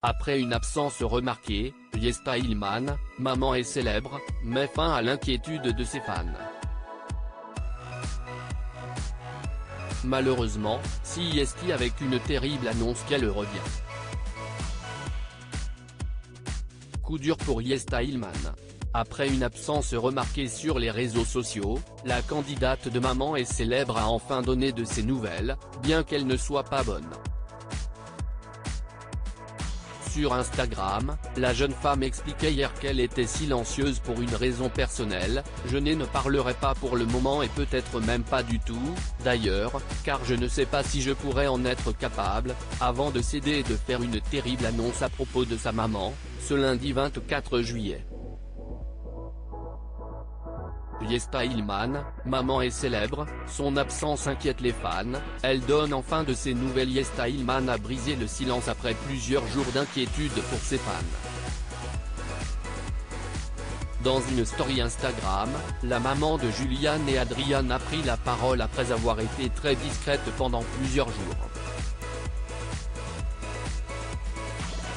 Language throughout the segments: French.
Après une absence remarquée, Yesta Ilman, maman et célèbre, met fin à l'inquiétude de ses fans. Malheureusement, CIST avec une terrible annonce qu'elle revient. Coup dur pour Yesta Ilman. Après une absence remarquée sur les réseaux sociaux, la candidate de Maman est célèbre a enfin donné de ses nouvelles, bien qu'elles ne soient pas bonnes. Sur Instagram, la jeune femme expliquait hier qu'elle était silencieuse pour une raison personnelle. « Je ne parlerai pas pour le moment et peut-être même pas du tout, d'ailleurs, car je ne sais pas si je pourrais en être capable », avant de céder et de faire une terrible annonce à propos de sa maman, ce lundi 24 juillet. Yesta Ilman, maman est célèbre, son absence inquiète les fans, elle donne enfin de ses nouvelles. Yesta Ilman a brisé le silence après plusieurs jours d'inquiétude pour ses fans. Dans une story Instagram, la maman de Julian et Adrian a pris la parole après avoir été très discrète pendant plusieurs jours.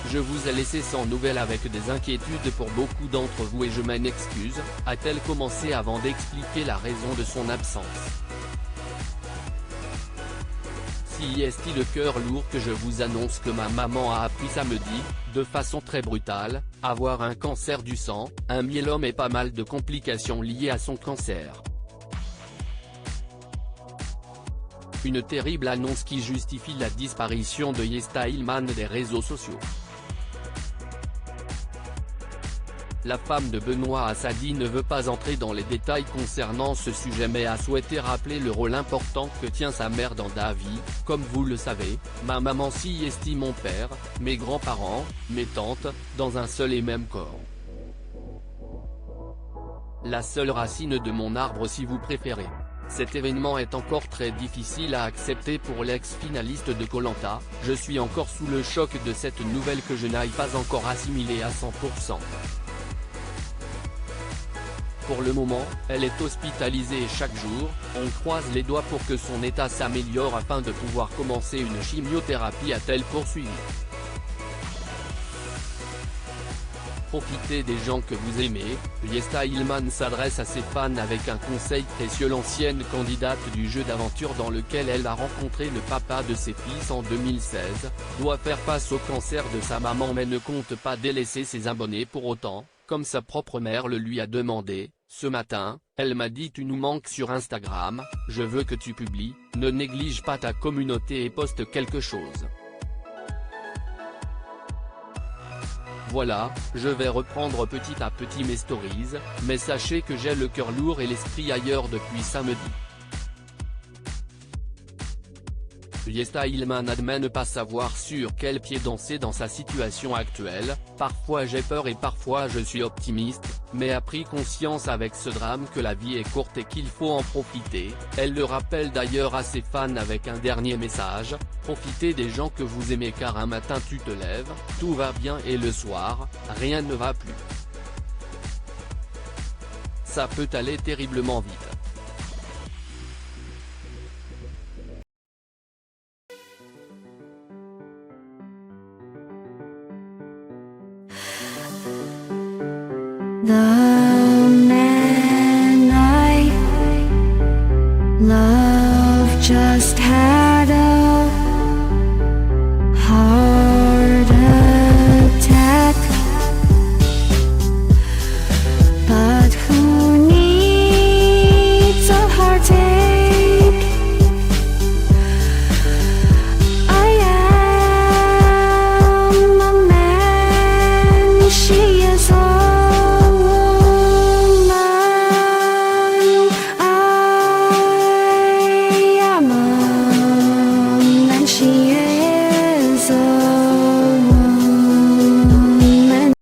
Je vous ai laissé sans nouvelles avec des inquiétudes pour beaucoup d'entre vous et je m'en excuse, a-t-elle commencé avant d'expliquer la raison de son absence. Si est-il le cœur lourd que je vous annonce que ma maman a appris samedi, de façon très brutale, avoir un cancer du sang, un myélome et pas mal de complications liées à son cancer. Une terrible annonce qui justifie la disparition de Yesta Ilman des réseaux sociaux. La femme de Benoît Assadi ne veut pas entrer dans les détails concernant ce sujet mais a souhaité rappeler le rôle important que tient sa mère dans ta vie. Comme vous le savez, ma maman s'y estime mon père, mes grands-parents, mes tantes, dans un seul et même corps. La seule racine de mon arbre si vous préférez. Cet événement est encore très difficile à accepter pour l'ex-finaliste de Koh Lanta, je suis encore sous le choc de cette nouvelle que je n'aille pas encore assimilée à 100%. Pour le moment, elle est hospitalisée et chaque jour, on croise les doigts pour que son état s'améliore afin de pouvoir commencer une chimiothérapie, a-t-elle poursuivi. Profitez des gens que vous aimez, Yesta Ilman s'adresse à ses fans avec un conseil précieux. L'ancienne candidate du jeu d'aventure dans lequel elle a rencontré le papa de ses fils en 2016, doit faire face au cancer de sa maman mais ne compte pas délaisser ses abonnés pour autant, comme sa propre mère le lui a demandé. Ce matin, elle m'a dit « Tu nous manques sur Instagram, je veux que tu publies, ne néglige pas ta communauté et poste quelque chose. » Voilà, je vais reprendre petit à petit mes stories, mais sachez que j'ai le cœur lourd et l'esprit ailleurs depuis samedi. Yesta Ilman admet ne pas savoir sur quel pied danser dans sa situation actuelle. Parfois j'ai peur et parfois je suis optimiste, mais a pris conscience avec ce drame que la vie est courte et qu'il faut en profiter. Elle le rappelle d'ailleurs à ses fans avec un dernier message, profitez des gens que vous aimez car un matin tu te lèves, tout va bien et le soir, rien ne va plus. Ça peut aller terriblement vite. The man I love just had